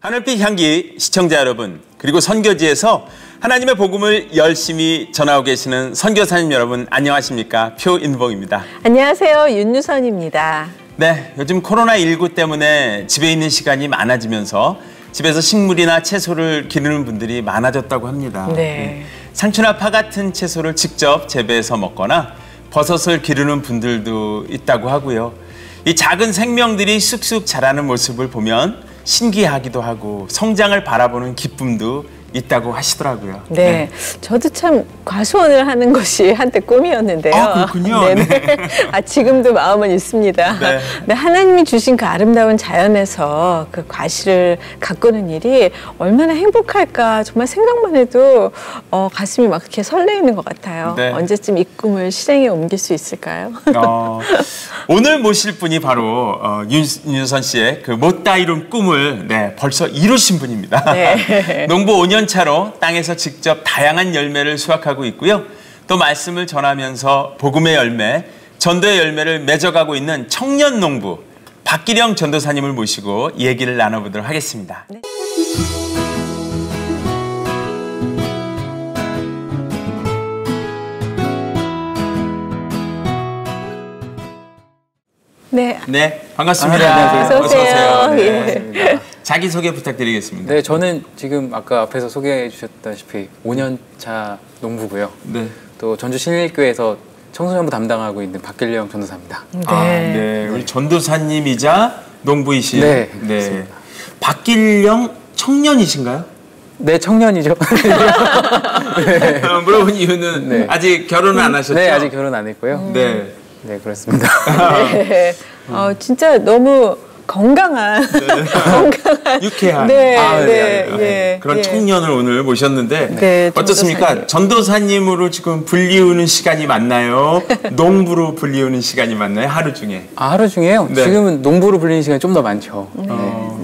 하늘빛 향기 시청자 여러분, 그리고 선교지에서 하나님의 복음을 열심히 전하고 계시는 선교사님 여러분, 안녕하십니까? 표인복입니다. 안녕하세요. 윤유선입니다. 네, 요즘 코로나19 때문에 집에 있는 시간이 많아지면서 집에서 식물이나 채소를 기르는 분들이 많아졌다고 합니다. 네. 상추나 파 같은 채소를 직접 재배해서 먹거나 버섯을 기르는 분들도 있다고 하고요. 이 작은 생명들이 쑥쑥 자라는 모습을 보면 신기하기도 하고 성장을 바라보는 기쁨도 있다고 하시더라고요. 네, 저도 참 과수원을 하는 것이 한때 꿈이었는데요. 아, 그렇군요. 네네. 네. 아, 지금도 마음은 있습니다. 네. 네, 하나님이 주신 그 아름다운 자연에서 그 과실을 가꾸는 일이 얼마나 행복할까 정말 생각만 해도 가슴이 막 이렇게 설레이는 것 같아요. 네. 언제쯤 이 꿈을 실행에 옮길 수 있을까요? 오늘 모실 분이 바로 윤유선 씨의 그 못다 이룬 꿈을 벌써 이루신 분입니다. 네. 농부 5년 차로 땅에서 직접 다양한 열매를 수확하고 있고요. 또 말씀을 전하면서 복음의 열매, 전도의 열매를 맺어가고 있는 청년 농부 박기령 전도사님을 모시고 얘기를 나눠보도록 하겠습니다. 네. 네. 네, 반갑습니다. 어서 오세요. 네. 자기소개 부탁드리겠습니다. 네, 저는 지금 아까 앞에서 소개해 주셨다시피 5년 차 농부고요. 네. 또 전주 신일교회에서 청소년부 담당하고 있는 박길령 전도사입니다. 네. 네. 우리 전도사님이자 농부이신. 네. 네. 박길령 청년이신가요? 네, 청년이죠. 네. 물어본 이유는 네. 아직 결혼은 안 하셨죠? 네, 아직 결혼 안 했고요. 네. 네, 그렇습니다. 네. 진짜 너무 건강한, 건강한, 유쾌한. 네, 네. 그런 청년을 오늘 모셨는데 네, 어떻습니까? 전도사님으로 지금 불리우는 시간이 많나요? 농부로 불리우는 시간이 많나요? 하루 중에? 하루 중에요? 네. 지금은 농부로 불리는 시간이 좀 더 많죠.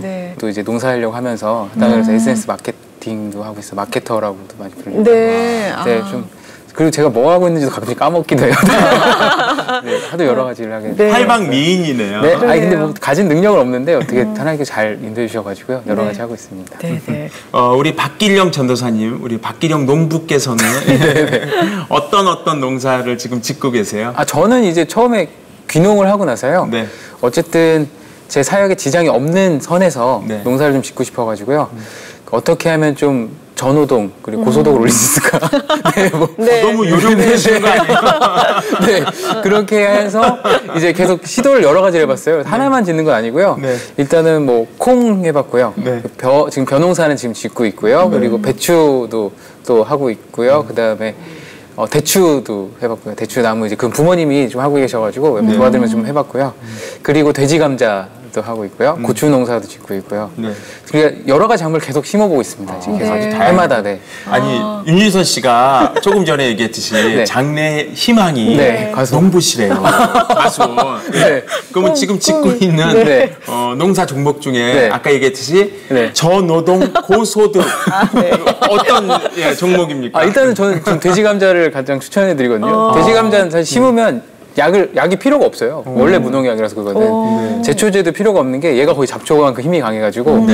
네. 또 이제 농사하려고 하면서 그래서 SNS 마케팅도 하고 있어요. 마케터라고도 많이 불리고. 네. 네, 좀 그리고 제가 뭐 하고 있는지도 가끔씩 까먹기도 해요. 네, 하도 여러 가지를 하게 돼요. 활박 미인이네요. 네, 아니 근데 뭐 가진 능력은 없는데 어떻게 하나님께 잘 인도해 주셔가지고요 여러 가지 하고 있습니다. 네, 네. 우리 박길령 전도사님, 우리 박길령 농부께서는 어떤 농사를 지금 짓고 계세요? 저는 이제 처음에 귀농을 하고 나서요. 네. 어쨌든 제 사역에 지장이 없는 선에서 네. 농사를 좀 짓고 싶어가지고요. 어떻게 하면 좀 전호동 그리고 고소득을 올릴 수 있을까? 네, 뭐. 네. 너무 요령되시는 거 아니에요? 네, 그렇게 해서 이제 계속 시도를 여러 가지를 해봤어요. 하나만 짓는 건 아니고요. 네. 일단은 뭐 콩 해봤고요. 네. 지금 벼농사는 지금 짓고 있고요. 그리고 배추도 또 하고 있고요. 그 다음에 대추도 해봤고요. 대추 나무 이제 그 부모님이 좀 하고 계셔가지고 도와드리면서 좀 해봤고요. 그리고 돼지 감자도 하고 있고요. 고추 농사도 짓고 있고요. 네. 그러니까 여러 가지 작물을 계속 심어보고 있습니다. 지금 계속 네. 해마다. 네. 아니 윤유선 씨가 조금 전에 얘기했듯이 네. 장래 희망이 네, 가수. 농부시래요. 가수. 네. 그러면 지금 짓고 있는 네. 농사 종목 중에 네. 아까 얘기했듯이 네. 저노동 고소득 어떤 종목입니까? 일단은 저는 지금 돼지 감자를 가장 추천해드리거든요. 돼지 감자는 사실 심으면 약이 필요가 없어요. 원래 무농약이라서 그거는. 제초제도 필요가 없는 게 얘가 거의 잡초가 그 힘이 강해가지고.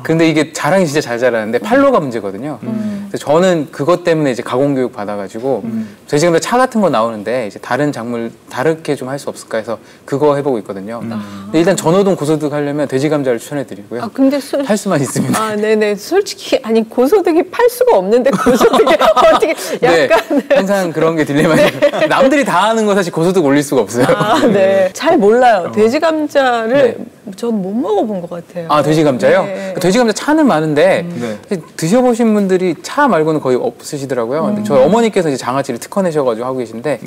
근데 이게 자랑이 진짜 잘 자라는데 팔로가 문제거든요. 그래서 저는 그것 때문에 이제 가공교육 받아가지고 돼지 감자 차 같은 거 나오는데 이제 다른 작물 다르게 좀 할 수 없을까 해서 그거 해보고 있거든요. 근데 일단 전호동 고소득 하려면 돼지 감자를 추천해드리고요. 근데 팔 수만 있습니다. 네네. 솔직히, 고소득이 팔 수가 없는데 고소득이 어떻게 약간. 네, 항상 그런 게 딜레마예요. 남들이 다 하는 거 사실 고소득 올릴 수가 없어요. 네. 잘 몰라요. 돼지 감자를 전 못 먹어본 것 같아요. 돼지 감자요? 네. 돼지 감자 차는 많은데 드셔보신 분들이 차 말고는 거의 없으시더라고요. 근데 저희 어머니께서 이제 장아찌를 특허내셔가지고 하고 계신데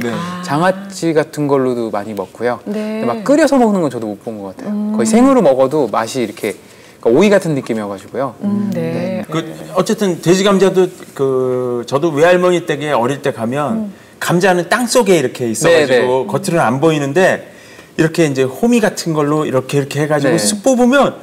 장아찌 같은 걸로도 많이 먹고요. 네. 근데 막 끓여서 먹는 건 저도 못 본 것 같아요. 거의 생으로 먹어도 맛이 이렇게 그러니까 오이 같은 느낌이어가지고요. 네. 어쨌든 돼지 감자도 저도 외할머니 댁에 어릴 때 가면 감자는 땅 속에 이렇게 있어가지고 겉으로는 안 보이는데 이렇게 이제 호미 같은 걸로 이렇게 해가지고 쑥 뽑으면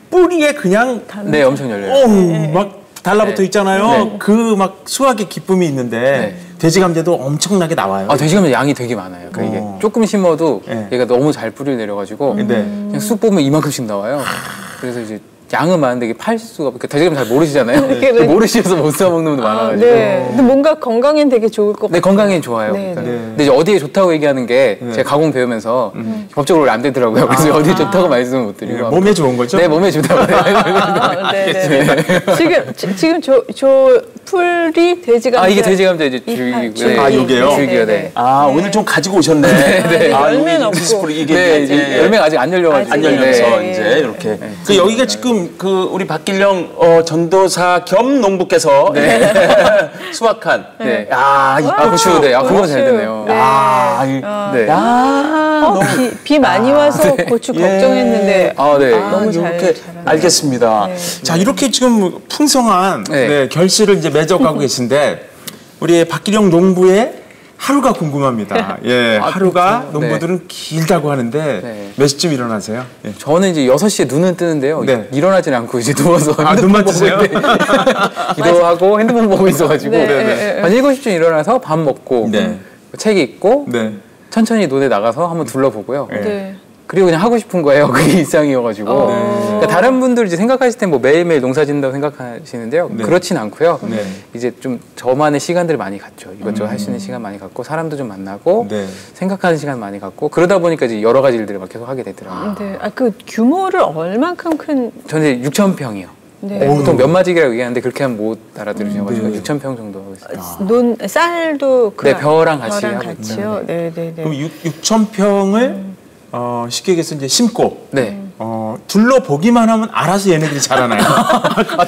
뿌리에 그냥 엄청 열려요. 막 달라붙어 있잖아요. 그 막 수확의 기쁨이 있는데 돼지 감자도 엄청나게 나와요. 돼지 감자 양이 되게 많아요. 그러니까 이게 조금 심어도 얘가 너무 잘 뿌리를 내려가지고 그냥 쑥 뽑으면 이만큼씩 나와요. 그래서 이제 양은 많은데 이게 팔 수가 돼지감자 잘 모르시잖아요. 모르시면서 못 사 먹는 분도 많아가지고. 네. 근데 뭔가 건강엔 되게 좋을 것 같아요. 네, 건강엔 좋아요. 네, 그러니까. 네. 근데 이제 어디에 좋다고 얘기하는 게 제가 가공 배우면서 법적으로 안 되더라고요. 그래서 어디에 좋다고 말씀을 못 드리고. 몸에 좋은 거죠? 네, 몸에 좋다고. 네. 지금 저 풀이 돼지감자. 이게 돼지감자 이제 줄기고요. 요게요? 줄기가 네. 오늘 좀 가지고 오셨네. 네. 열매는 없고. 크리스프로 이게 네, 열매가 아직 안 열려가지고. 안 열려서 네. 이제 이렇게. 여기가 지금 우리 박길령 전도사 겸 농부께서 수확한. 네. 고추. 네, 그건 잘 되네요. 네. 비 많이 와서 고추 걱정했는데 너무 이렇게 알겠습니다. 자, 이렇게 지금 풍성한 결실을 이제 맺어가고 계신데 우리 박길령 농부의 하루가 궁금합니다. 하루가 농부들은 길다고 하는데 몇 시쯤 일어나세요? 저는 이제 6시에 눈은 뜨는데요. 일어나진 않고 이제 누워서 눈만 뜨세요? 기도하고 핸드폰 보고 있어가지고 한 7시쯤 일어나서 밥 먹고 책 읽고 천천히 논에 나가서 한번 둘러보고요. 그리고 그냥 하고 싶은 거예요. 그게 일상이어가지고. 그러니까 다른 분들 이제 생각하실 땐 뭐 매일매일 농사 짓는다고 생각하시는데요. 그렇진 않고요. 이제 좀 저만의 시간들을 많이 갖죠. 이것저것 할 수 있는 시간 많이 갖고 사람도 좀 만나고 생각하는 시간 많이 갖고 그러다 보니까 이제 여러 가지 일들을 막 계속 하게 되더라고요. 그 규모를 얼만큼 큰? 저는 이제 6,000평이요. 보통 면마직이라고 얘기하는데 그렇게 하면 못 알아들으셔가지고 6,000평 정도 하고 있어요. 쌀도 벼랑 같이 하고 있죠. 그럼 6,000평을 쉽게 얘기해서 이제 심고 네. 둘러보기만 하면 알아서 얘네들이 자라나요.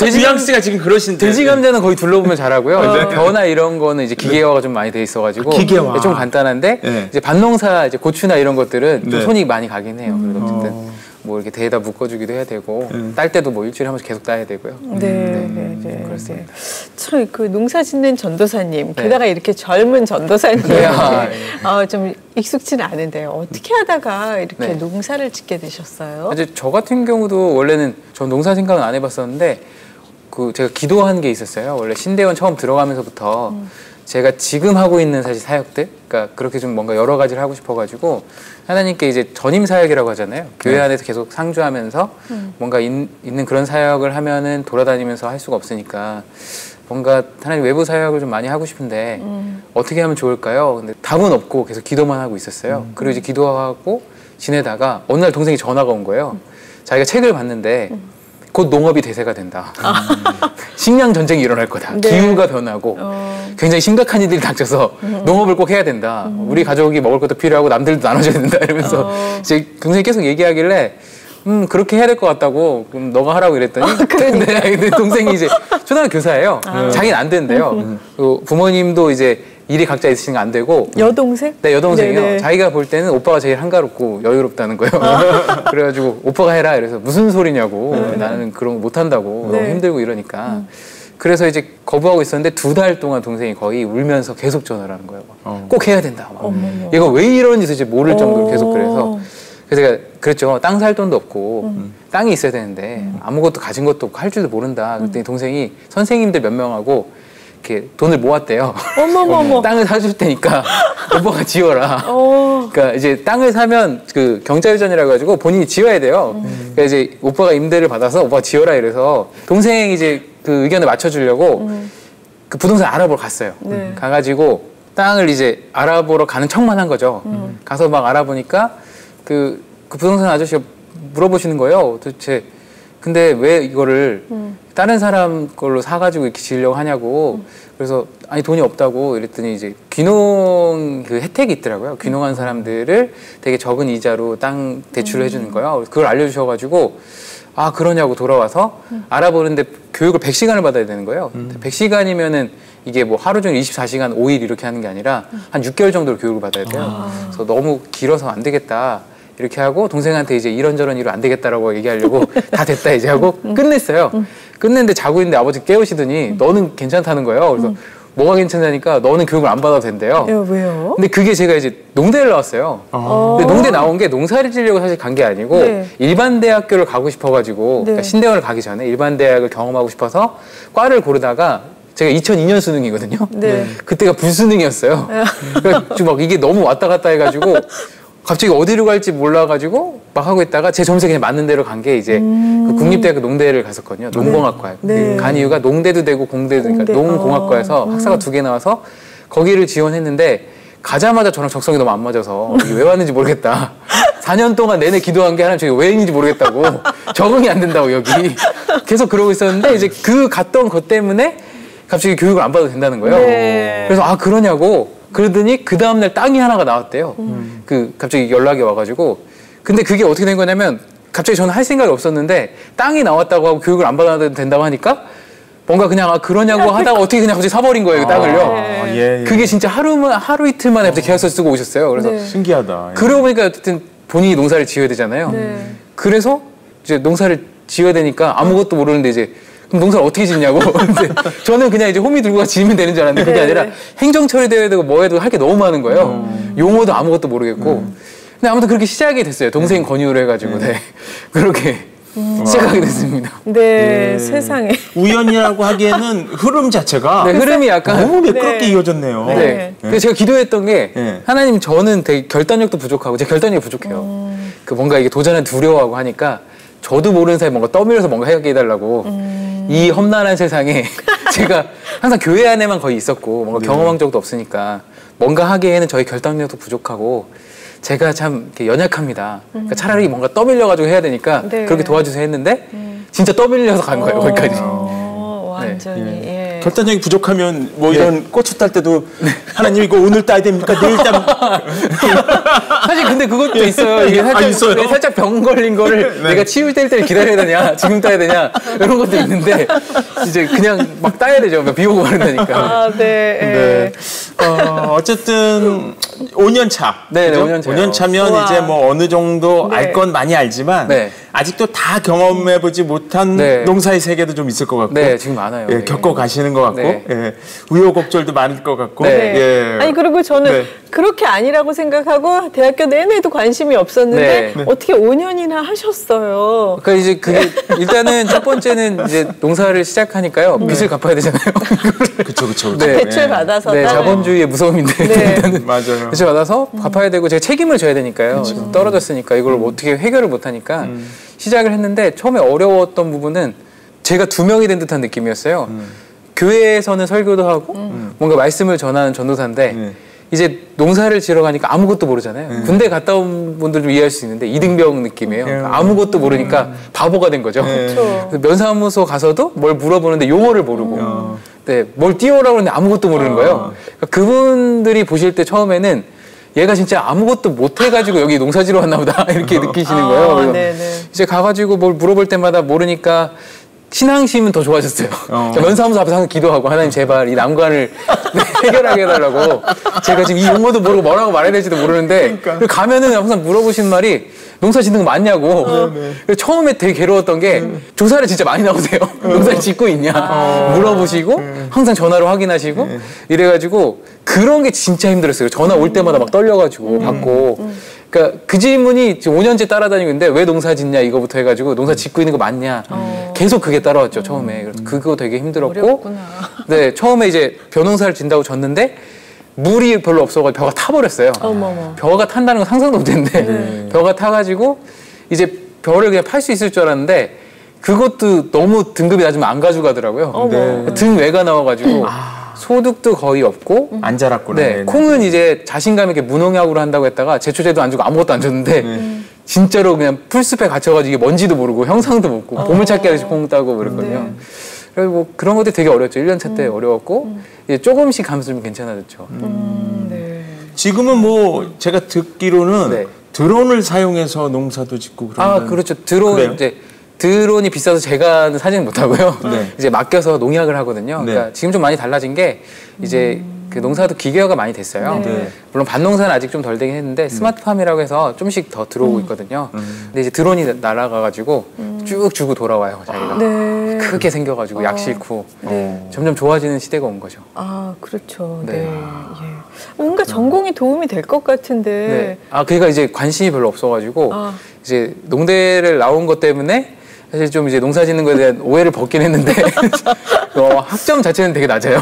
뉘앙스가 지금 그러신데. 돼지 감자는 거의 둘러보면 자라고요. 벼나 이런 거는 이제 기계화가 좀 많이 돼 있어가지고 기계화. 좀 간단한데 이제 밭농사 이제 고추나 이런 것들은 좀 손이 많이 가긴 해요. 그래도 어쨌든 뭐 이렇게 대에다 묶어주기도 해야 되고 딸 때도 뭐 일주일에 한 번씩 계속 따야 되고요. 그렇습니다. 참 그 농사 짓는 전도사님 게다가 이렇게 젊은 전도사님 좀 익숙치는 않은데요. 어떻게 하다가 이렇게 농사를 짓게 되셨어요? 이제 저 같은 경우도 원래는 전 농사 생각은 안 해봤었는데 그 제가 기도한 게 있었어요. 원래 신대원 처음 들어가면서부터 제가 지금 하고 있는 사실 사역들, 그러니까 그렇게 좀 뭔가 여러 가지를 하고 싶어가지고 하나님께 이제 전임 사역이라고 하잖아요. 교회 안에서 계속 상주하면서 뭔가 있는 그런 사역을 하면은 돌아다니면서 할 수가 없으니까 뭔가 하나님 외부 사역을 좀 많이 하고 싶은데 어떻게 하면 좋을까요? 근데 답은 없고 계속 기도만 하고 있었어요. 그리고 이제 기도하고 지내다가 어느 날 동생이 전화가 온 거예요. 자기가 책을 봤는데 곧 농업이 대세가 된다. 식량 전쟁이 일어날 거다. 기후가 변하고 굉장히 심각한 일들이 닥쳐서 농업을 꼭 해야 된다. 우리 가족이 먹을 것도 필요하고 남들도 나눠줘야 된다. 이러면서 이제 동생이 계속 얘기하길래 그렇게 해야 될 것 같다고 그럼 너가 하라고 이랬더니 근데 동생이 이제 초등학교 교사예요. 자기는 안 된대요. 부모님도 이제 일이 각자 있으니까 안 되고. 여동생? 네, 여동생이요. 네네. 자기가 볼 때는 오빠가 제일 한가롭고 여유롭다는 거예요. 그래가지고 오빠가 해라. 이래서 무슨 소리냐고. 나는 그런 거 못한다고. 너무 힘들고 이러니까. 그래서 이제 거부하고 있었는데 2달 동안 동생이 거의 울면서 계속 전화를 하는 거예요. 꼭 해야 된다. 얘가 왜 이러는지 이제 모를 정도로 계속 그래서. 그래서 제가 그랬죠. 땅 살 돈도 없고 땅이 있어야 되는데 아무것도 가진 것도 없고 할 줄도 모른다. 그랬더니 동생이 선생님들 몇 명하고 이렇게 돈을 모았대요. 어머머머. 땅을 사줄 테니까 오빠가 지어라. 그러니까 이제 땅을 사면 그 경자유전이라고 해가지고 본인이 지어야 돼요. 그러니까 이제 오빠가 임대를 받아서 오빠가 지어라 이래서 동생이 이제 그 의견을 맞춰주려고 그 부동산 알아보러 갔어요. 가가지고 땅을 이제 알아보러 가는 척만 한 거죠. 가서 막 알아보니까 그 부동산 아저씨가 물어보시는 거예요. 도대체 근데 왜 이거를 다른 사람 걸로 사가지고 이렇게 지으려고 하냐고. 그래서 아니 돈이 없다고 이랬더니 이제 귀농 그 혜택이 있더라고요. 귀농한 사람들을 되게 적은 이자로 땅 대출을 해주는 거예요. 그걸 알려주셔가지고 아 그러냐고 돌아와서 알아보는데 교육을 100시간을 받아야 되는 거예요. 100시간이면은 이게 뭐 하루 종일 24시간 5일 이렇게 하는 게 아니라 한 6개월 정도로 교육을 받아야 돼요. 그래서 너무 길어서 안 되겠다. 이렇게 하고 동생한테 이제 이런저런 이유로 안 되겠다라고 얘기하려고 다 됐다 이제 하고 끝냈어요. 끝냈는데 자고 있는데 아버지 깨우시더니 너는 괜찮다는 거예요. 그래서 뭐가 괜찮다니까 너는 교육을 안 받아도 된대요. 왜요? 근데 그게 제가 이제 농대를 나왔어요. 근데 농대 나온 게 농사를 지으려고 사실 간 게 아니고 일반 대학교를 가고 싶어가지고 그러니까 신대원을 가기 전에 일반 대학을 경험하고 싶어서 과를 고르다가 제가 2002년 수능이거든요. 그때가 불수능이었어요. 그러니까 좀 막 이게 너무 왔다 갔다 해가지고 갑자기 어디로 갈지 몰라가지고 막 하고 있다가 제 점수에 그냥 맞는 대로 간 게 이제 그 국립대학교 농대를 갔었거든요. 농공학과에. 네. 간 이유가 농대도 되고 공대도 되니까 농공학과에서 학사가 2개 나와서 거기를 지원했는데 가자마자 저랑 적성이 너무 안 맞아서 이게 왜 왔는지 모르겠다. 4년 동안 내내 기도한 게 하나님 저게 왜 있는지 모르겠다고 적응이 안 된다고 여기 계속 그러고 있었는데 이제 그 갔던 것 때문에 갑자기 교육을 안 받아도 된다는 거예요. 네. 그래서 아 그러냐고 그러더니 그 다음날 땅이 하나가 나왔대요. 그 갑자기 연락이 와가지고 근데 그게 어떻게 된 거냐면 갑자기 저는 할 생각이 없었는데 땅이 나왔다고 하고 교육을 안 받아도 된다고 하니까 뭔가 그냥 아 그러냐고 하다가 어떻게 그냥 갑자기 사버린 거예요. 그 땅을요. 예. 그게 진짜 하루 이틀 만에 갑자기 계약서 쓰고 오셨어요. 그래서 네. 신기하다. 예. 그러고 보니까 어쨌든 본인이 농사를 지어야 되잖아요. 네. 그래서 이제 농사를 지어야 되니까 아무것도 모르는데 이제 그럼 농사를 어떻게 짓냐고. 근데 저는 그냥 이제 호미 들고 지으면 되는 줄 알았는데 그게 아니라 행정 처리되어야 되고 뭐 해도 할 게 너무 많은 거예요. 용어도 아무것도 모르겠고. 근데 아무튼 그렇게 시작이 됐어요. 동생 권유를 해가지고. 네. 그렇게 시작하게 됐습니다. 네, 세상에. 우연이라고 하기에는 흐름 자체가 네, 흐름이 약간 너무 매끄럽게 이어졌네요. 네. 네. 그래서 제가 기도했던 게 네. 하나님 저는 되게 결단력도 부족하고 제 결단력이 부족해요. 그 뭔가 이게 도전을 두려워하고 하니까 저도 모르는 사이에 뭔가 떠밀려서 뭔가 해결해 달라고 이 험난한 세상에 제가 항상 교회 안에만 거의 있었고 뭔가 경험한 적도 없으니까 뭔가 하기에는 저희 결단력도 부족하고 제가 참 이렇게 연약합니다. 그러니까 차라리 뭔가 떠밀려가지고 해야 되니까 네. 그렇게 도와주세요 했는데 진짜 떠밀려서 간 거예요 거기까지. 완전히. 예. 결단력이 부족하면 뭐 이런 고추 딸 때도 하나님 이거 오늘 따야 됩니까? 내일 따 사실 근데 그것도 있어요. 이게 살짝, 있어요? 네, 살짝 병 걸린 거를 내가 치울 때를 기다려야 되냐, 지금 따야 되냐 이런 것도 있는데 이제 그냥 막 따야 되죠. 비 오고 그런다니까. 아, 네. 예. 어쨌든 5년 차. 네, 그죠? 5년 차요. 5년 차면 우와. 이제 뭐 어느 정도 네. 알 건 많이 알지만 네. 아직도 다 경험해보지 못한 네. 농사의 세계도 좀 있을 것 같고. 네, 지금 많아요. 예, 네. 겪어 가시는 것 같고, 네. 예, 우여곡절도 많을 것 같고. 네. 예. 아니 그리고 저는 네. 그렇게 아니라고 생각하고 대학교 내내도 관심이 없었는데 네. 어떻게 5년이나 하셨어요. 그러니까 이제 그게 일단은 첫 번째는 이제 농사를 시작하니까요. 빚을 갚아야 되잖아요. 그쵸. 네. 대출 받아서 네, 따로. 자본주의의 무서움인데 네. 일단은 맞아요. 대출 받아서 갚아야 되고 제가 책임을 져야 되니까요. 떨어졌으니까 이걸 뭐 어떻게 해결을 못 하니까 시작을 했는데 처음에 어려웠던 부분은 제가 2명이 된 듯한 느낌이었어요. 교회에서는 설교도 하고 뭔가 말씀을 전하는 전도사인데 이제 농사를 지러 가니까 아무것도 모르잖아요. 군대 갔다 온 분들 좀 이해할 수 있는데 이등병 느낌이에요. 그러니까 아무것도 모르니까 바보가 된 거죠. 그렇죠. 그래서 면사무소 가서도 뭘 물어보는데 용어를 모르고 네, 뭘 띄워라고 하는데 아무것도 모르는 거예요. 그러니까 그분들이 보실 때 처음에는 얘가 진짜 아무것도 못 해가지고 여기 농사지러 왔나 보다 이렇게 느끼시는 거예요. 그래서 네네. 이제 가가지고 뭘 물어볼 때마다 모르니까 신앙심은 더 좋아졌어요. 면사무소 앞에서 항상 기도하고 하나님 제발 이 난관을 해결하게 해달라고. 제가 지금 이 용어도 모르고 뭐라고 말해야 될지도 모르는데 그리고 가면은 항상 물어보시는 말이 농사 짓는 거 맞냐고. 그래서 처음에 되게 괴로웠던 게 조사를 진짜 많이 나오세요. 농사를 짓고 있냐 물어보시고 항상 전화로 확인하시고 이래가지고 그런 게 진짜 힘들었어요. 전화 올 때마다 막 떨려가지고 받고. 그러니까 그 질문이 지금 5년째 따라다니고 있는데 왜 농사 짓냐 이거부터 해가지고 농사 짓고 있는 거 맞냐 계속 그게 따라왔죠 처음에. 그래서 그거 되게 힘들었고 어렵구나. 네 처음에 이제 벼농사를 진다고 졌는데 물이 별로 없어가지고 벼가 타버렸어요. 어머머. 벼가 탄다는 건 상상도 못했는데 벼가 타가지고 이제 벼를 그냥 팔 수 있을 줄 알았는데 그것도 너무 등급이 낮으면 안 가져가더라고요. 어머. 등외가 나와가지고 소득도 거의 없고 안 자랐구나. 네, 콩은 이제 자신감 있게 무농약으로 한다고 했다가 제초제도 안 주고 아무것도 안 줬는데 진짜로 그냥 풀숲에 갇혀가지고 이게 뭔지도 모르고 형상도 모르고 보물찾기 하듯이 콩 따고 그랬거든요. 그래서 뭐 그런 것들이 되게 어려웠죠. 1년 차 때 어려웠고 이제 조금씩 가면서 좀 괜찮아졌죠. 네. 지금은 뭐 제가 듣기로는 네. 드론을 사용해서 농사도 짓고 그런. 아 그렇죠. 드론 그래요? 이제 드론이 비싸서 제가 사진은 못 하고요. 네. 이제 맡겨서 농약을 하거든요. 네. 그러니까 지금 좀 많이 달라진 게 이제 그 농사도 기계화가 많이 됐어요. 네. 물론 밭농사는 아직 좀 덜 되긴 했는데 스마트팜이라고 해서 좀씩 더 들어오고 있거든요. 근데 이제 드론이 날아가가지고 쭉 주고 돌아와요 자기가. 네. 크게 생겨가지고 약 싣고 네. 점점 좋아지는 시대가 온 거죠. 아, 그렇죠. 네. 네. 예. 뭔가 전공이 도움이 될 것 같은데. 네. 아 그러니까 이제 관심이 별로 없어가지고 아. 이제 농대를 나온 것 때문에 사실 좀 이제 농사 짓는 거에 대한 오해를 벗긴 했는데 학점 자체는 되게 낮아요.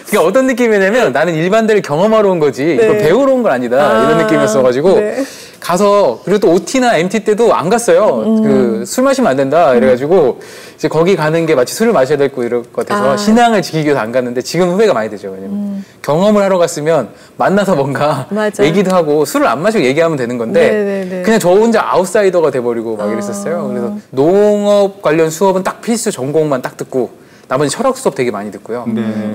그러니까 어떤 느낌이냐면 나는 일반대를 경험하러 온 거지 이걸 배우러 온 건 아니다 이런 느낌이었어가지고 가서 그리고 또 OT나 MT 때도 안 갔어요. 그 술 마시면 안 된다 이래가지고 이제 거기 가는 게 마치 술을 마셔야 될 거 이럴 것 같아서 신앙을 지키기 위해서 안 갔는데 지금 후회가 많이 되죠. 왜냐면 경험을 하러 갔으면 만나서 뭔가 얘기도 하고 술을 안 마시고 얘기하면 되는 건데 그냥 저 혼자 아웃사이더가 돼버리고 막 이랬었어요. 그래서 농업 관련 수업은 딱 필수 전공만 딱 듣고 나머지 철학 수업 되게 많이 듣고요.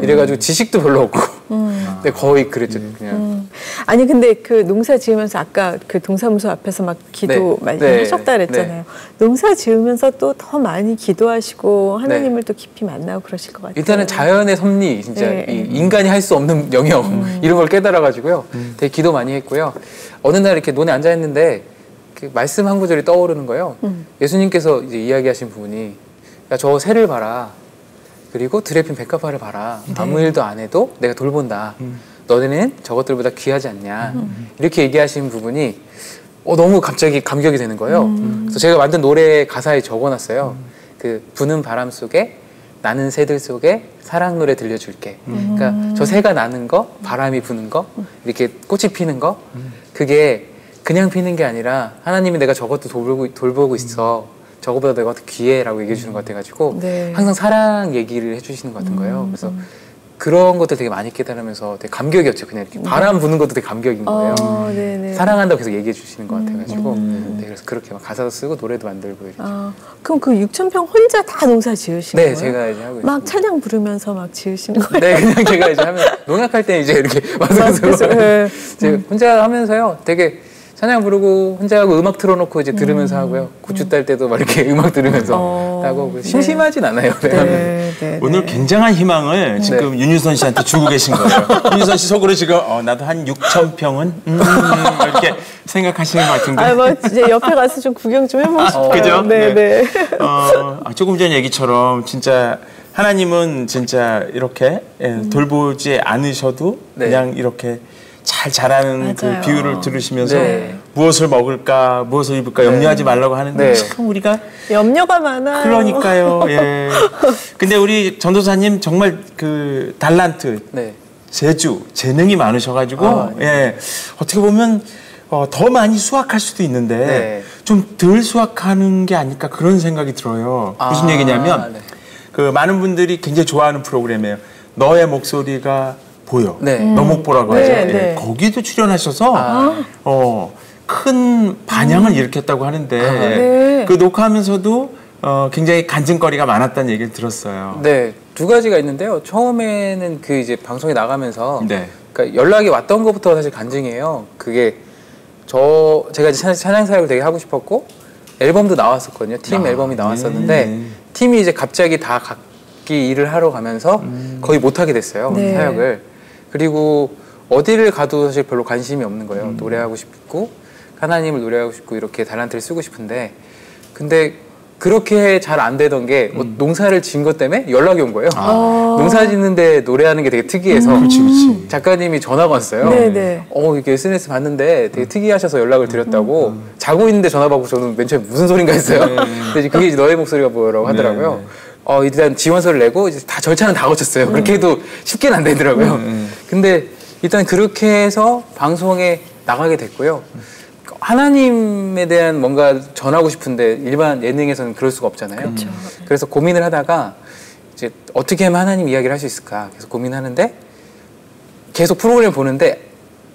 이래가지고 지식도 별로 없고. 근데 거의 그랬죠. 그냥. 아니 근데 그 농사 지으면서 아까 그 동사무소 앞에서 막 기도 많이 하셨다 그랬잖아요. 농사 지으면서 또 더 많이 기도하시고 하나님을 또 깊이 만나고 그러실 것 같아요. 일단은 자연의 섭리, 진짜 이 인간이 할 수 없는 영역 이런 걸 깨달아가지고요. 되게 기도 많이 했고요. 어느 날 이렇게 논에 앉아 있는데 그 말씀 한 구절이 떠오르는 거예요. 예수님께서 이제 이야기하신 부분이 야, 저 새를 봐라. 그리고 드레핀 백합화를 봐라. 아무 일도 안 해도 내가 돌본다. 너네는 저것들보다 귀하지 않냐. 이렇게 얘기하신 부분이 너무 갑자기 감격이 되는 거예요. 그래서 제가 만든 노래 가사에 적어놨어요. 그 부는 바람 속에 나는 새들 속에 사랑 노래 들려줄게. 그러니까 저 새가 나는 거, 바람이 부는 거, 이렇게 꽃이 피는 거, 그게 그냥 피는 게 아니라 하나님이 내가 저것도 돌보고 있어. 저거보다 내가 더 귀해라고 얘기해 주는 것 같아가지고 항상 사랑 얘기를 해주시는 것 같은 거예요. 그래서 그런 것들 되게 많이 깨달으면서 되게 감격이었죠. 그냥 이렇게 바람 부는 것도 되게 감격인 거예요. 사랑한다고 계속 얘기해 주시는 것 같아가지고 그래서 그렇게 막 가사도 쓰고 노래도 만들고 이렇게. 그럼 그 6,000평 혼자 다 농사 지으신 거예요? 네, 제가 이제 하고 있어요. 막 찬양 부르면서 막 지으시는 거예요? 네, 그냥 제가 이제 하면 농약할 때 이제 이렇게 와서 제가 혼자 하면서요. 되게 찬양 부르고 혼자 하고 음악 틀어놓고 이제 들으면서 하고요. 고추 딸 때도 막 이렇게 음악 들으면서 하고 심심하진 않아요. 오늘 굉장한 희망을 지금 윤유선 씨한테 주고 계신 거예요. 윤유선 씨 속으로 지금 나도 한 6,000평은 이렇게 생각하시는 것 같은데. 뭐 이제 옆에 가서 좀 구경 좀 해보고 싶어요. 그죠? 네. 조금 전 얘기처럼 진짜 하나님은 진짜 이렇게 돌보지 않으셔도 그냥 이렇게 잘 자라는 그 비유를 들으시면서 무엇을 먹을까, 무엇을 입을까 염려하지 말라고 하는데 참 우리가 염려가 많아요. 그러니까요. 예. 근데 우리 전도사님 정말 그 달란트, 재주, 재능이 많으셔가지고 어떻게 보면 더 많이 수확할 수도 있는데 좀 덜 수확하는 게 아닐까 그런 생각이 들어요. 무슨 얘기냐면 그 많은 분들이 굉장히 좋아하는 프로그램이에요. 너의 목소리가 보여. 너목보라고 하죠. 거기도 출연하셔서 큰 반향을 일으켰다고 하는데 그 녹화하면서도 굉장히 간증거리가 많았다는 얘기를 들었어요. 네, 두 가지가 있는데요. 처음에는 그 이제 방송에 나가면서 그러니까 연락이 왔던 것부터 사실 간증이에요. 그게 제가 이제 찬양 사역을 되게 하고 싶었고 앨범도 나왔었거든요. 팀 앨범이 나왔었는데 팀이 이제 갑자기 다 각기 일을 하러 가면서 거의 못 하게 됐어요. 사역을. 그리고 어디를 가도 사실 별로 관심이 없는 거예요. 노래하고 싶고 하나님을 노래하고 싶고 이렇게 달란트를 쓰고 싶은데 근데 그렇게 잘 안 되던 게 농사를 지은 것 때문에 연락이 온 거예요. 농사 짓는데 노래하는 게 되게 특이해서 작가님이 전화가 왔어요. 이렇게 SNS 봤는데 되게 특이하셔서 연락을 드렸다고 자고 있는데 전화 받고 저는 맨 처음에 무슨 소린가 했어요. 근데 그게 이제 너의 목소리가 뭐라고 하더라고요. 일단 지원서를 내고 이제 다 절차는 다 거쳤어요. 그렇게 해도 쉽게는 안 되더라고요. 근데 일단 그렇게 해서 방송에 나가게 됐고요. 하나님에 대한 뭔가 전하고 싶은데 일반 예능에서는 그럴 수가 없잖아요. 그래서 고민을 하다가 이제 어떻게 하면 하나님 이야기를 할 수 있을까 계속 고민하는데 계속 프로그램 보는데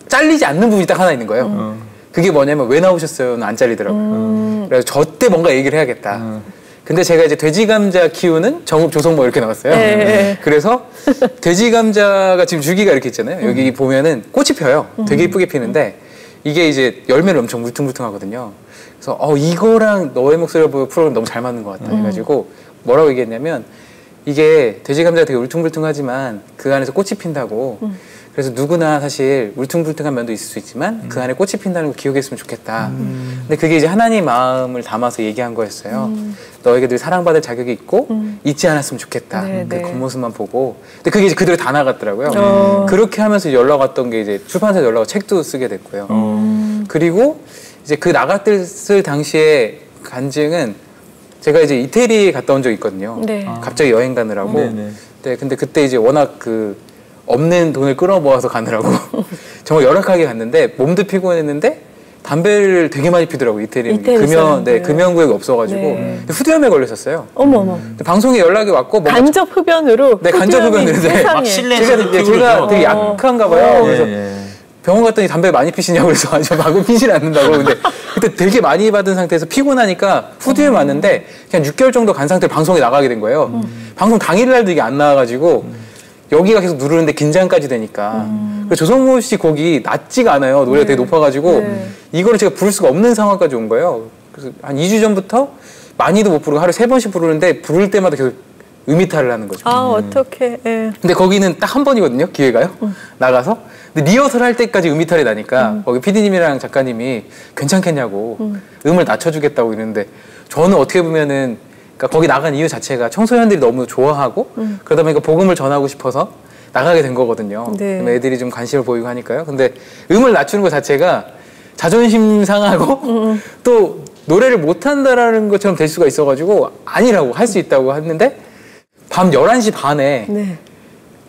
잘리지 않는 부분이 딱 하나 있는 거예요. 그게 뭐냐면 왜 나오셨어요는 안 잘리더라고요. 그래서 저 때 뭔가 얘기를 해야겠다. 근데 제가 이제 돼지 감자 키우는 정읍 조성모 이렇게 나왔어요. 그래서 돼지 감자가 지금 줄기가 이렇게 있잖아요. 여기 보면은 꽃이 펴요. 되게 이쁘게 피는데 이게 이제 열매를 엄청 물퉁물퉁하거든요. 그래서 이거랑 너의 목소리가 보여 프로그램 너무 잘 맞는 것 같다 해가지고 뭐라고 얘기했냐면 이게 돼지 감자가 되게 울퉁불퉁하지만 그 안에서 꽃이 핀다고. 그래서 누구나 사실 울퉁불퉁한 면도 있을 수 있지만 그 안에 꽃이 핀다는 걸 기억했으면 좋겠다. 근데 그게 이제 하나님 마음을 담아서 얘기한 거였어요. 너에게 늘 사랑받을 자격이 있고 잊지 않았으면 좋겠다. 그 겉모습만 보고. 근데 그게 이제 그대로 다 나갔더라고요. 그렇게 하면서 연락 왔던 게 이제 출판사에 연락 와서 책도 쓰게 됐고요. 그리고 이제 그 나갔을 당시에 간증은 제가 이제 이태리에 갔다 온 적이 있거든요. 네. 갑자기 여행 가느라고. 네네. 네, 근데 그때 이제 워낙 그 없는 돈을 끌어모아서 가느라고 정말 열악하게 갔는데 몸도 피곤했는데 담배를 되게 많이 피더라고요. 이태리는 금연구역이 없어가지고 네. 후두염에 걸렸었어요. 어머. 방송에 연락이 왔고 간접 흡연으로. 네, 간접 흡연으로. 네. 막 실내에서 제가 되게 약한가 봐요. 그래서 예. 병원 갔더니 담배 많이 피시냐고 그래서 아주 마구 피진 않는다고. 근데 그때 되게 많이 받은 상태에서 피곤하니까 후두염 왔는데 그냥 6개월 정도 간 상태로 방송에 나가게 된 거예요. 방송 당일날도 이게 안 나와가지고 여기가 계속 누르는데 긴장까지 되니까. 그래서 조성모 씨 곡이 낮지가 않아요. 노래가 되게 높아가지고 이거를 제가 부를 수가 없는 상황까지 온 거예요. 그래서 한 2주 전부터 많이도 못 부르고 하루에 3번씩 부르는데 부를 때마다 계속 음이탈을 하는 거죠. 아, 어떡해. 예. 근데 거기는 딱 한 번이거든요, 기회가요. 나가서. 근데 리허설 할 때까지 음이탈이 나니까 거기 PD님이랑 작가님이 괜찮겠냐고 음을 낮춰주겠다고 이러는데 저는 어떻게 보면은 그러니까 거기 나간 이유 자체가 청소년들이 너무 좋아하고 그러다 보니까 복음을 전하고 싶어서 나가게 된 거거든요. 네. 애들이 좀 관심을 보이고 하니까요. 근데 음을 낮추는 것 자체가 자존심 상하고 또 노래를 못한다라는 것처럼 될 수가 있어가지고 아니라고 할 수 있다고 했는데 밤 11시 반에 네.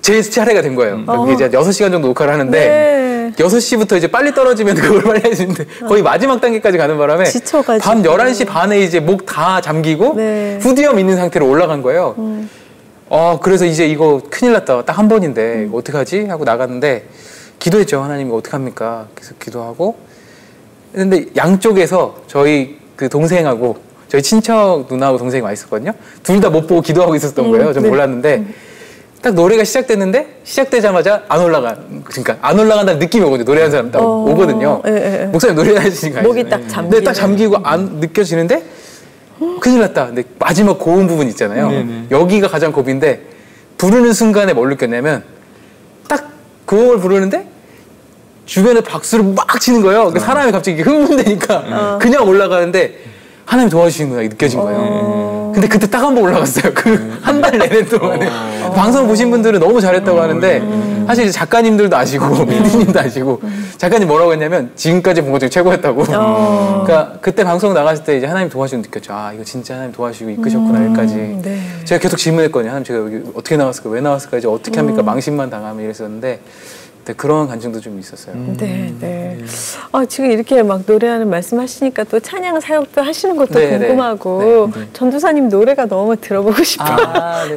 제 차례가 된 거예요. 그게 이제 6시간 정도 녹화를 하는데 네. 6시부터 이제 빨리 떨어지면 그걸 빨리 해주는데 거의 마지막 단계까지 가는 바람에 지쳐가지고. 밤 11시 반에 이제 목 다 잠기고 네. 후두염 있는 상태로 올라간 거예요. 그래서 이제 이거 큰일 났다. 딱 한 번인데 이거 어떡하지? 하고 나갔는데 기도했죠. 하나님 이거 어떡합니까? 계속 기도하고 근데 양쪽에서 저희 그 동생하고 저희 친척 누나하고 동생이 와 있었거든요. 둘 다 못 보고 기도하고 있었던 거예요. 전 몰랐는데 딱 노래가 시작됐는데 시작되자마자 안 그러니까 안 올라간다는 느낌이 오거든요. 노래하는 사람 딱 오거든요. 목사님 노래하시는 거 아니죠? 목이 딱 잠기고. 네, 딱 잠기고 안 느껴지는데 큰일 났다. 근데 마지막 고음 부분 있잖아요. 여기가 가장 고비인데 부르는 순간에 뭘 느꼈냐면 딱 고음을 부르는데 주변에 박수를 막 치는 거예요. 그러니까 사람이 갑자기 흥분되니까 그냥 올라가는데 하나님 도와주시는구나 느껴진 거예요. 근데 그때 딱 한 번 올라갔어요. 그 한 달 내내 동안에. 방송 보신 분들은 너무 잘했다고 하는데 사실 작가님들도 아시고 PD님도 아시고 작가님 뭐라고 했냐면 지금까지 본 것 중에 최고였다고. 그러니까 그때 방송 나갔을 때 이제 하나님 도와주시는 느꼈죠. 아 이거 진짜 하나님 도와주시고 이끄셨구나 여기까지. 네. 제가 계속 질문했거든요. 하나님 제가 여기 어떻게 나왔을까 왜 나왔을까 이제 어떻게 합니까 망신만 당하면 이랬었는데 네, 그런 간증도 좀 있었어요. 네. 지금 이렇게 막 노래하는 말씀하시니까 또 찬양 사역도 하시는 것도 네, 궁금하고 전도사님 노래가 너무 들어보고 싶어요.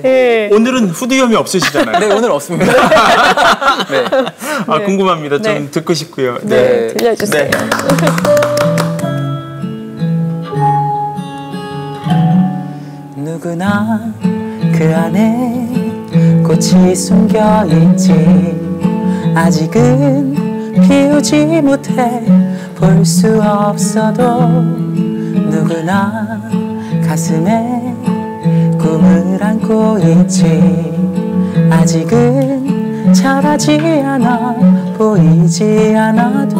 네. 오늘은 후두염이 없으시잖아요. 네, 오늘 없습니다. 네. 궁금합니다. 좀 네. 듣고 싶고요. 네, 들려주세요. 네. 누구나 그 안에 꽃이 숨겨 있지 아직은 피우지 못해 볼 수 없어도 누구나 가슴에 꿈을 안고 있지 아직은 자라지 않아 보이지 않아도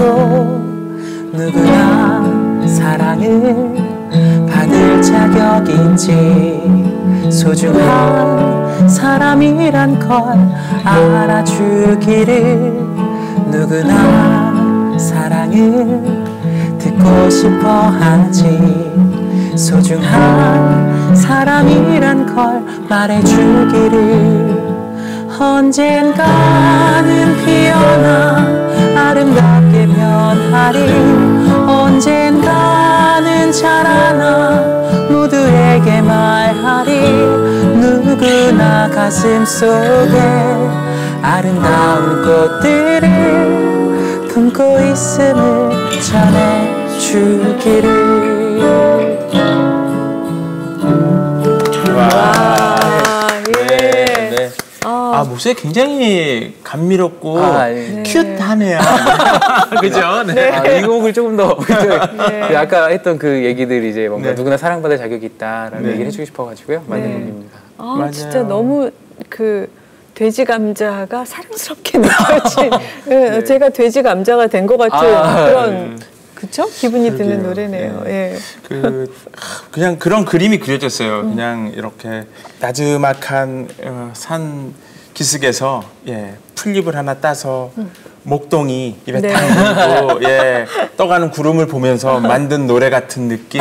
누구나 사랑을 받을 자격 있지 소중한 사람이란 걸 알아주기를 누구나 사랑을 듣고 싶어 하지 소중한 사람이란 걸 말해주기를 언젠가는 피어나 아름답게 변하리 언젠가는 자라나 모두에게 말하리 누구나 가슴 속에 아름다운 꽃들을 품고 있음을 전해주기를 네. 목소리 굉장히 감미롭고 큐트하네요. 그죠? 네. 이 곡을 조금 더 아까 했던 그 얘기들이 이제 뭔가 누구나 사랑받을 자격이 있다라는 얘기를 해주고 싶어가지고요. 만든 곡입니다. 맞아요. 진짜 너무 그 돼지 감자가 사랑스럽게 느껴진 제가 돼지 감자가 된 것 같은 그런 그쵸? 기분이 드는 노래네요. 예. 그냥 그런 그림이 그려졌어요. 그냥 이렇게 나지막한 산 기슭에서 풀잎을 하나 따서 목동이 입에 딱 물고 떠가는 구름을 보면서 만든 노래 같은 느낌.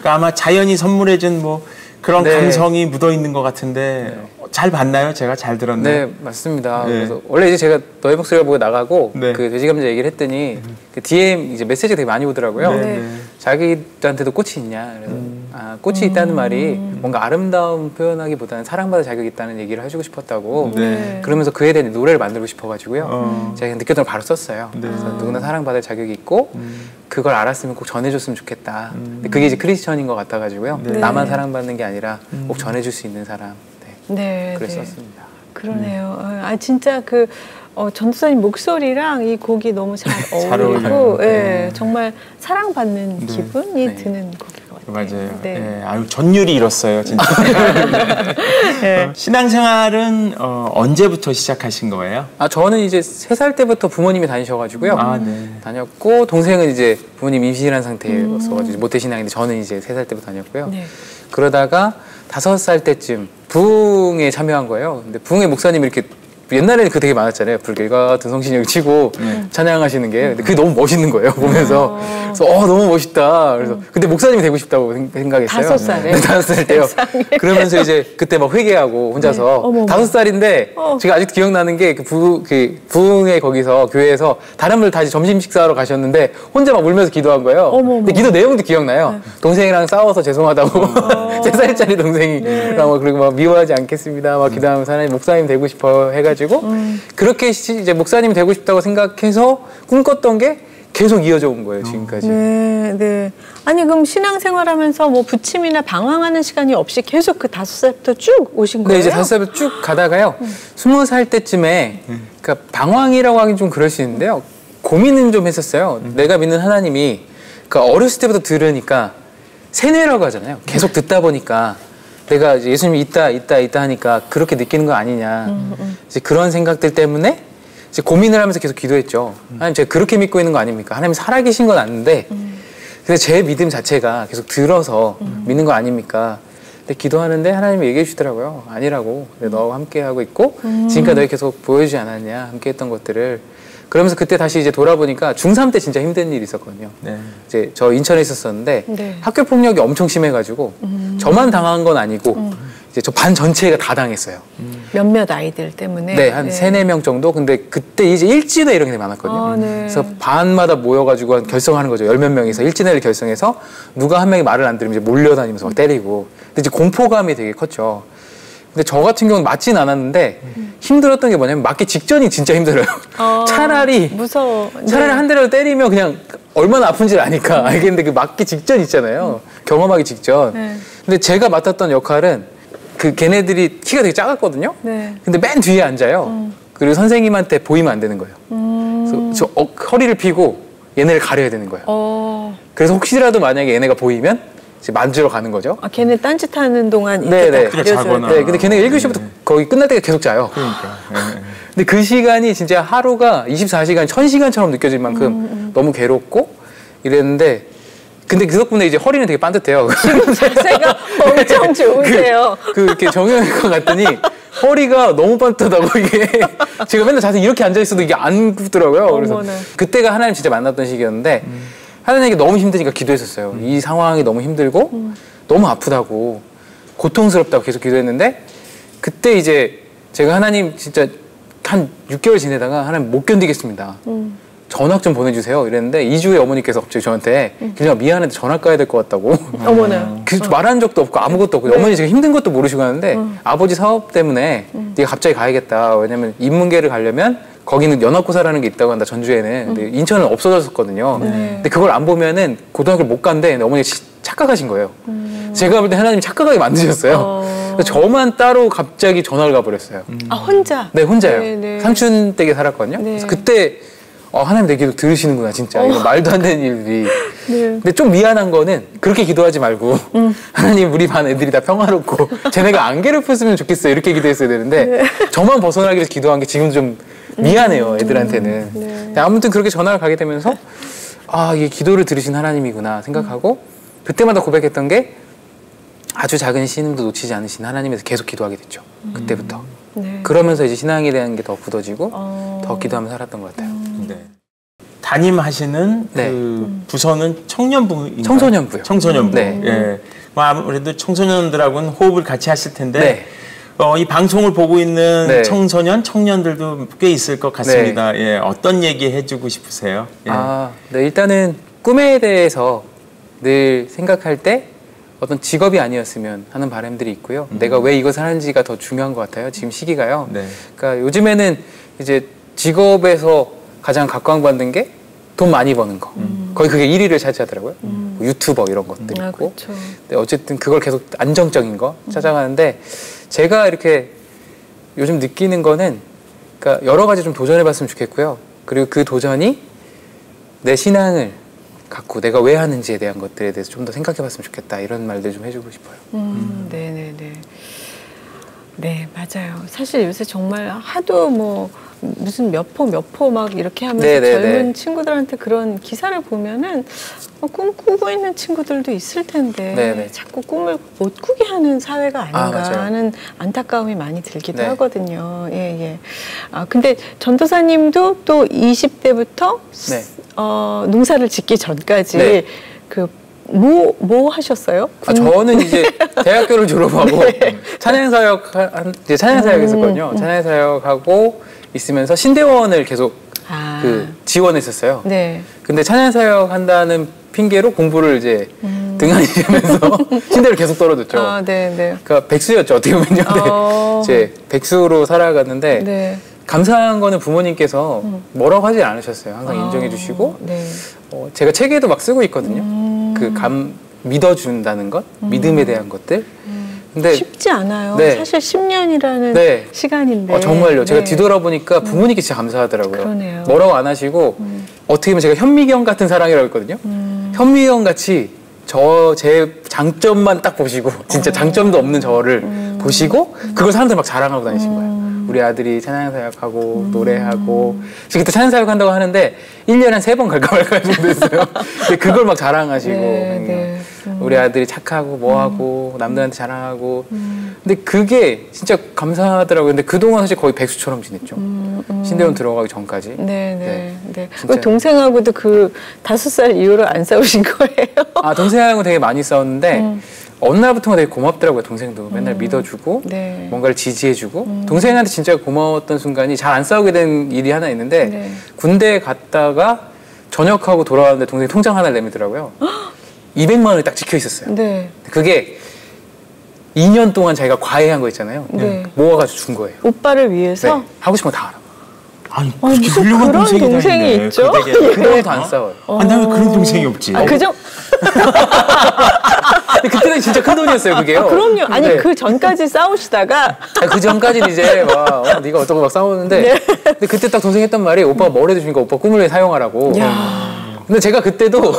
그러니까 아마 자연이 선물해준 뭐 그런 네. 감성이 묻어 있는 것 같은데 잘 봤나요? 제가 잘 들었나요? 네, 맞습니다. 네. 그래서 원래 이제 제가 너의 목소리를 보고 나가고 네. 그 돼지감자 얘기를 했더니 그 DM 이제 메시지가 되게 많이 오더라고요. 네. 자기한테도 꽃이 있냐? 그래서 아, 꽃이 있다는 말이 뭔가 아름다움 표현하기보다는 사랑받을 자격이 있다는 얘기를 해주고 싶었다고. 네. 그러면서 그에 대한 노래를 만들고 싶어가지고요. 제가 느꼈던 걸 바로 썼어요. 네. 그래서 누구나 사랑받을 자격이 있고 그걸 알았으면 꼭 전해줬으면 좋겠다. 근데 그게 이제 크리스천인 것 같아가지고요. 네. 나만 사랑받는 게 아니라 꼭 전해줄 수 있는 사람. 네, 그래서 네. 썼습니다. 그러네요. 아 진짜 그 전도사님 목소리랑 이 곡이 너무 잘 잘 어울리고, 어울려요. 예, 정말 사랑받는 기분이 네. 드는 곡인 것 같아요. 맞아요. 네. 예, 아유 전율이 잃었어요, 진짜. 신앙생활은 언제부터 시작하신 거예요? 아 저는 이제 3살 때부터 부모님이 다니셔가지고요. 아, 네. 다녔고 동생은 이제 부모님 임신한 상태였어가지고 모태신앙인데 저는 이제 3살 때부터 다녔고요. 네. 그러다가 5살 때쯤 부흥에 참여한 거예요. 근데 부흥의 목사님이 이렇게 옛날에는 그 되게 많았잖아요. 불길 같은 성신영 치고 찬양하시는 게. 근데 그게 너무 멋있는 거예요. 보면서. 그래서 너무 멋있다. 그래서 그때 목사님이 되고 싶다고 생각했어요. 5살에? 네, 5살 때요. 세상에. 그러면서 이제 그때 막 회개하고 혼자서 네. 어머머. 5살인데 제가 아직도 기억나는 게 그 부흥회 거기서 교회에서 다른 분들 다 이제 점심 식사하러 가셨는데 혼자 막 울면서 기도한 거예요. 어머머. 근데 기도 내용도 기억나요. 동생이랑 싸워서 죄송하다고 3살짜리 동생이랑 그리고 막 미워하지 않겠습니다. 막 기도하면서 하나님 목사님 되고 싶어 해가지고 그렇게 이제 목사님 되고 싶다고 생각해서 꿈꿨던 게 계속 이어져 온 거예요, 지금까지. 네, 네. 아니 그럼 신앙생활하면서 뭐 부침이나 방황하는 시간이 없이 계속 그 5살부터 쭉 오신 거예요? 네, 이제 5살부터 쭉 가다가요. 20살 때쯤에 그러니까 방황이라고 하긴 좀 그럴 수 있는데요. 고민은 좀 했었어요. 내가 믿는 하나님이 그러니까 어렸을 때부터 들으니까 세뇌라고 하잖아요. 계속 듣다 보니까 내가 이제 예수님이 있다 하니까 그렇게 느끼는 거 아니냐. 이제 그런 생각들 때문에 이제 고민을 하면서 계속 기도했죠. 하나님 제가 그렇게 믿고 있는 거 아닙니까? 하나님 살아계신 건 아는데 근데 제 믿음 자체가 계속 들어서 믿는 거 아닙니까? 근데 기도하는데 하나님이 얘기해 주시더라고요. 아니라고. 너와 함께 하고 있고 지금까지 너희 계속 보여주지 않았냐. 함께 했던 것들을. 그러면서 그때 다시 이제 돌아보니까 중3 때 진짜 힘든 일이 있었거든요. 네. 이제 저 인천에 있었었는데 네. 학교 폭력이 엄청 심해가지고 저만 당한 건 아니고 이제 저 반 전체가 다 당했어요. 몇몇 아이들 때문에. 네, 한 3-4명 정도. 근데 그때 이제 일진회 이런 게 되게 많았거든요. 아, 네. 그래서 반마다 모여가지고 결성하는 거죠. 10몇 명이서 일진회를 결성해서 누가 한 명이 말을 안 들으면 이제 몰려다니면서 막 때리고. 근데 이제 공포감이 되게 컸죠. 근데 저 같은 경우는 맞진 않았는데 힘들었던 게 뭐냐면 맞기 직전이 진짜 힘들어요. 차라리 무서워. 차라리 한 대라도 때리면 그냥 얼마나 아픈지를 아니까 알겠는데 그 맞기 직전 있잖아요. 경험하기 직전. 네. 근데 제가 맡았던 역할은 그 걔네들이 키가 되게 작았거든요. 네. 근데 맨 뒤에 앉아요. 그리고 선생님한테 보이면 안 되는 거예요. 그래서 저 허리를 펴고 얘네를 가려야 되는 거예요. 그래서 혹시라도 만약에 얘네가 보이면 이제 만지러 가는 거죠. 아, 걔네 딴짓하는 동안 네, 이때 네. 다 가려줘야 자거나. 돼. 네, 근데 걔네가 1교시부터 거의 끝날 때가 계속 자요. 그러니까. 근데 그 시간이 진짜 하루가 24시간, 1000시간처럼 느껴질 만큼 너무 괴롭고 이랬는데 근데 그 덕분에 이제 허리는 되게 반듯해요. 자세가 엄청 좋으세요. 이렇게 정형외과 갔더니 허리가 너무 반듯하다고 이게 제가 맨날 자세히 이렇게 앉아 있어도 이게 안 굽더라고요. 그래서 어머나. 그때가 하나님 진짜 만났던 시기였는데 하나님께 너무 힘드니까 기도했었어요. 이 상황이 너무 힘들고 너무 아프다고 고통스럽다고 계속 기도했는데 그때 이제 제가 하나님 진짜 한 6개월 지내다가 하나님 못 견디겠습니다. 전학 좀 보내주세요 이랬는데 2주에 어머니께서 갑자기 저한테 그냥 미안한데 전학 가야 될 것 같다고 어머나. 말한 적도 없고 아무것도 없고 어머니 지금 힘든 것도 모르시고 하는데 아버지 사업 때문에 네가 갑자기 가야겠다. 왜냐면 인문계를 가려면 거기는 연합고사라는 게 있다고 한다 전주에는. 근데 인천은 없어졌었거든요. 근데 그걸 안 보면은 고등학교를 못 간대. 근데 어머니가 착각하신 거예요. 제가 볼 때 하나님이 착각하게 만드셨어요. 그래서 저만 따로 갑자기 전화를 가버렸어요. 아, 혼자? 네, 혼자요. 네, 네. 상춘 댁에 살았거든요. 네. 그래서 그때 하나님 내 기도 들으시는구나 진짜. 이거 말도 안 되는 일들이. 네. 근데 좀 미안한 거는 그렇게 기도하지 말고 하나님 우리 반 애들이 다 평화롭고 쟤네가 안 괴롭혔으면 좋겠어요. 이렇게 기도했어야 되는데 저만 벗어나기 위해서 기도한 게 지금 좀 미안해요. 애들한테는. 네. 아무튼 그렇게 전화를 가게 되면서 아 이게 기도를 들으신 하나님이구나 생각하고 그때마다 고백했던 게 아주 작은 신음도 놓치지 않으신 하나님에서 계속 기도하게 됐죠. 그때부터. 네. 그러면서 이제 신앙에 대한 게 더 굳어지고 더 기도하면서 살았던 것 같아요. 네. 담임하시는 네. 그 부서는 청년부인가요? 청소년부요. 청소년부. 네. 예. 뭐 아무래도 청소년들하고는 호흡을 같이 하실 텐데 네. 이 방송을 보고 있는 네. 청년들도 꽤 있을 것 같습니다. 예. 어떤 얘기 해주고 싶으세요? 예. 네. 일단은 꿈에 대해서 늘 생각할 때 어떤 직업이 아니었으면 하는 바람들이 있고요. 내가 왜 이것을 하는지가 더 중요한 것 같아요. 지금 시기가요. 네. 그러니까 요즘에는 이제 직업에서 가장 각광받는 게 돈 많이 버는 거. 거의 그게 1위를 차지하더라고요. 뭐 유튜버 이런 것들이 있고. 그렇죠. 근데 어쨌든 그걸 계속 안정적인 거 찾아가는데 제가 이렇게 요즘 느끼는 거는 그러니까 여러 가지 좀 도전해봤으면 좋겠고요. 그리고 그 도전이 내 신앙을 갖고 내가 왜 하는지에 대한 것들에 대해서 좀 더 생각해봤으면 좋겠다 이런 말들 좀 해주고 싶어요. 네네네. 네, 맞아요. 사실 요새 정말 하도 뭐 무슨 몇 포 막 이렇게 하면서 네네네. 젊은 친구들한테 그런 기사를 보면은 꿈 꾸고 있는 친구들도 있을 텐데 네네. 자꾸 꿈을 못 꾸게 하는 사회가 아닌가 맞아요. 하는 안타까움이 많이 들기도 네. 하거든요. 예, 예. 근데 전도사님도 또 20대부터 네. 농사를 짓기 전까지 네. 뭐 하셨어요? 저는 이제 대학교를 졸업하고 찬양사역 이제 찬양사역 했었거든요. 찬양사역하고 있으면서 신대원을 계속 그 지원했었어요. 네. 근데 찬양사역 한다는 핑계로 공부를 이제 등한시하면서 신대를 계속 떨어졌죠. 네, 네. 그러니까 백수였죠 어떻게 보면요. 네. 이제 백수로 살아갔는데 네. 감사한 거는 부모님께서 뭐라고 하지 않으셨어요. 항상 인정해 주시고 네. 제가 책에도 막 쓰고 있거든요. 그 믿어준다는 것, 믿음에 대한 것들. 근데 쉽지 않아요. 네. 사실 10년이라는 네. 시간인데. 정말요. 제가 네. 뒤돌아보니까 부모님께 진짜 감사하더라고요. 그러네요. 뭐라고 안 하시고 어떻게 보면 제가 현미경 같은 사랑이라고 했거든요. 현미경 같이 제 장점만 딱 보시고 진짜 장점도 없는 저를 보시고 그걸 사람들 막 자랑하고 다니신 거예요. 우리 아들이 찬양사역하고 노래하고 지금 그때 찬양사역 한다고 하는데 1년에 한 3번 갈까 말까 정도 했어요. 근데 그걸 막 자랑하시고 네. 우리 아들이 착하고 뭐하고 남들한테 자랑하고 근데 그게 진짜 감사하더라고요. 근데 그동안 사실 거의 백수처럼 지냈죠. 신대원 들어가기 전까지. 네. 진짜. 그 동생하고도 그 5살 이후로 안 싸우신 거예요? 동생하고 되게 많이 싸웠는데 어느 날부터가 되게 고맙더라고요. 동생도 맨날 믿어주고 네. 뭔가를 지지해주고 동생한테 진짜 고마웠던 순간이 잘 안 싸우게 된 일이 하나 있는데 네. 군대에 갔다가 전역하고 돌아왔는데 동생이 통장 하나를 내밀더라고요. 200만 원이 딱 찍혀 있었어요. 네. 그게 2년 동안 자기가 과외한 거 있잖아요. 네. 모아가지고 준 거예요. 오빠를 위해서? 네. 하고 싶은 거 다 알아. 아니, 무슨 그렇게 훌륭한 그런 동생이 동생이 있네. 있죠? 그때부터 안 싸워요. 나왜 그런 동생이 없지? 근데 그때는 진짜 큰 돈이었어요, 그게요. 그럼요. 아니, 네. 그 전까지 싸우시다가. 그 전까지는 이제 막 네가 어쩌고 막 싸우는데 네. 근데 그때 딱 동생이 했던 말이 오빠가 뭘 해주니까 오빠 꿈을 왜 사용하라고. 근데 제가 그때도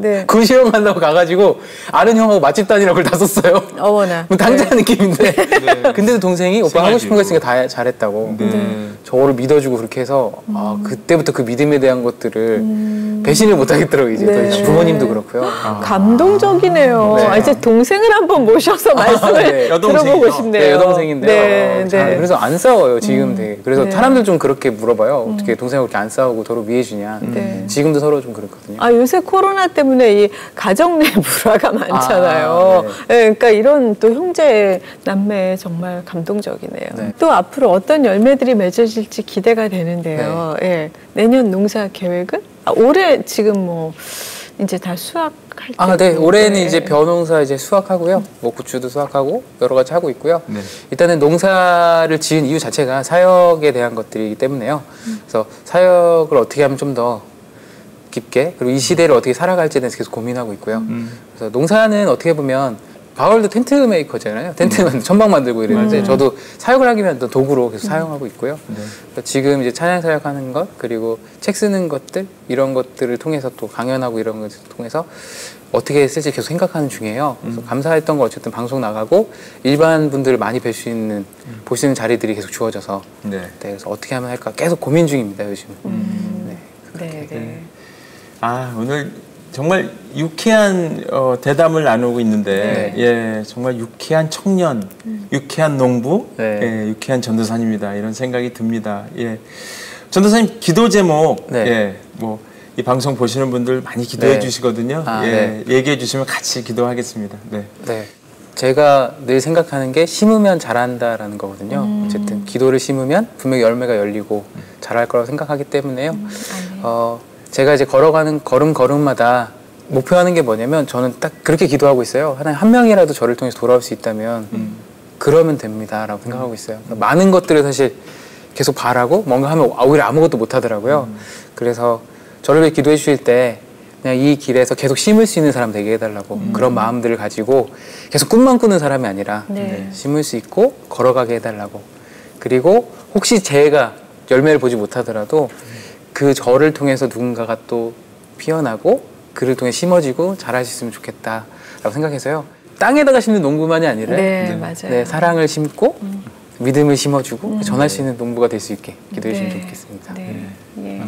네. 군 시험한다고 가가지고 아는 형하고 맛집 다니라고 그걸 다 썼어요. 어머나. 뭐 당장 느낌인데 네. 근데도 동생이 오빠 하고 싶은 거 있으니까 다 잘했다고. 네. 저를 믿어주고 그렇게 해서 그때부터 그 믿음에 대한 것들을 배신을 못 하겠더라고요. 이제 네. 더 부모님도 그렇고요. 감동적이네요. 네. 이제 동생을 한번 모셔서 말씀을 네. 들어보고 여동생이요? 싶네요. 네, 여동생인데요. 네. 그래서 안 싸워요, 지금 되게. 그래서 네. 사람들 좀 그렇게 물어봐요. 어떻게 동생하고 그렇게 안 싸우고 서로 위해주냐. 네. 지금도 서로 좀 그렇거든요. 요새 코로나 때문에 이 가정 내 불화가 많잖아요. 네. 네, 그러니까 이런 또 형제 남매 정말 감동적이네요. 네. 또 앞으로 어떤 열매들이 맺어질지 기대가 되는데요. 예. 내년 농사 계획은? 올해 지금 뭐 이제 다 수확할 때. 네. 올해는 이제 벼농사 이제 수확하고요. 뭐 고추도 수확하고 여러 가지 하고 있고요. 네. 일단은 농사를 지은 이유 자체가 사역에 대한 것들이기 때문에요. 그래서 사역을 어떻게 하면 좀 더 깊게 그리고 이 시대를 어떻게 살아갈지에 대해서 계속 고민하고 있고요. 그래서 농사는 어떻게 보면 바울도 텐트 메이커잖아요. 텐트 천막 만들고 이러는데 저도 사역을 하기 위한 도구로 계속 사용하고 있고요. 그래서 지금 이제 찬양 사역하는 것 그리고 책 쓰는 것들 이런 것들을 통해서 또 강연하고 이런 것을 통해서 어떻게 쓸지 계속 생각하는 중이에요. 그래서 감사했던 거 어쨌든 방송 나가고 일반 분들을 많이 뵐 수 있는 보시는 자리들이 계속 주어져서 네. 그래서 어떻게 하면 할까 계속 고민 중입니다 요즘. 네. 오늘 정말 유쾌한 대담을 나누고 있는데 예, 정말 유쾌한 청년, 유쾌한 농부, 예, 유쾌한 전도사님이다 이런 생각이 듭니다. 예, 전도사님 기도 제목, 네. 예, 뭐 이 방송 보시는 분들 많이 기도해 네. 주시거든요. 아, 예, 네. 얘기해 주시면 같이 기도하겠습니다. 네. 네. 제가 늘 생각하는 게 심으면 자란다라는 거거든요. 어쨌든 기도를 심으면 분명히 열매가 열리고 자랄 거라고 생각하기 때문에요. 제가 이제 걸어가는 걸음걸음마다 목표하는 게 뭐냐면 저는 딱 그렇게 기도하고 있어요. 하나님 한 명이라도 저를 통해서 돌아올 수 있다면 그러면 됩니다라고 생각하고 있어요. 많은 것들을 사실 계속 바라고 뭔가 하면 오히려 아무것도 못 하더라고요. 그래서 저를 위해 기도해 주실 때 그냥 이 길에서 계속 심을 수 있는 사람 되게 해달라고 그런 마음들을 가지고 계속 꿈만 꾸는 사람이 아니라 네. 심을 수 있고 걸어가게 해달라고. 그리고 혹시 제가 열매를 보지 못하더라도 그 저를 통해서 누군가가 또 피어나고 그를 통해 심어지고 자랄 수 있으면 좋겠다라고 생각해서요. 땅에다가 심는 농부만이 아니라 네, 맞아요. 네, 사랑을 심고 믿음을 심어주고 전할 수 있는 농부가 될 수 있게 기도해 주시면 좋겠습니다. 네. 예.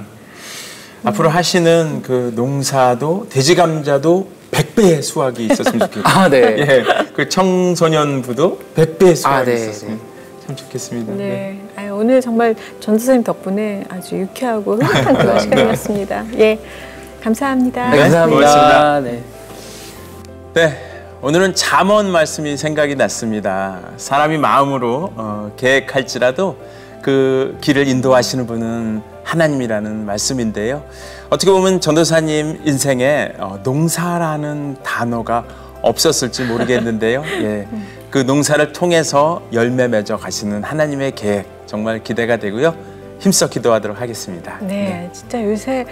앞으로 하시는 그 농사도 돼지 감자도 100배의 수확이 있었으면 좋겠고, 아, 네. 예, 그 청소년부도 100배의 수확이 아, 네, 있었으면 참 좋겠습니다. 네. 아유, 오늘 정말 전도사님 덕분에 아주 유쾌하고 흐뭇한 그런 시간이었습니다. 예. 감사합니다. 네, 감사합니다. 고맙습니다. 네. 네, 오늘은 잠언 말씀이 생각이 났습니다. 사람이 마음으로 계획할지라도 그 길을 인도하시는 분은 하나님이라는 말씀인데요. 어떻게 보면 전도사님 인생에 농사라는 단어가 없었을지 모르겠는데요. 예, 그 농사를 통해서 열매 맺어 가시는 하나님의 계획 정말 기대가 되고요. 힘써 기도하도록 하겠습니다. 네, 진짜 요새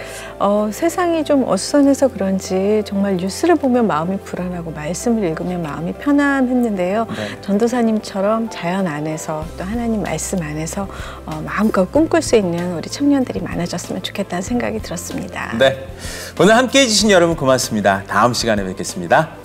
세상이 좀 어수선해서 그런지 정말 뉴스를 보면 마음이 불안하고 말씀을 읽으면 마음이 편안했는데요. 네. 전도사님처럼 자연 안에서 또 하나님 말씀 안에서 마음껏 꿈꿀 수 있는 우리 청년들이 많아졌으면 좋겠다는 생각이 들었습니다. 네, 오늘 함께해 주신 여러분 고맙습니다. 다음 시간에 뵙겠습니다.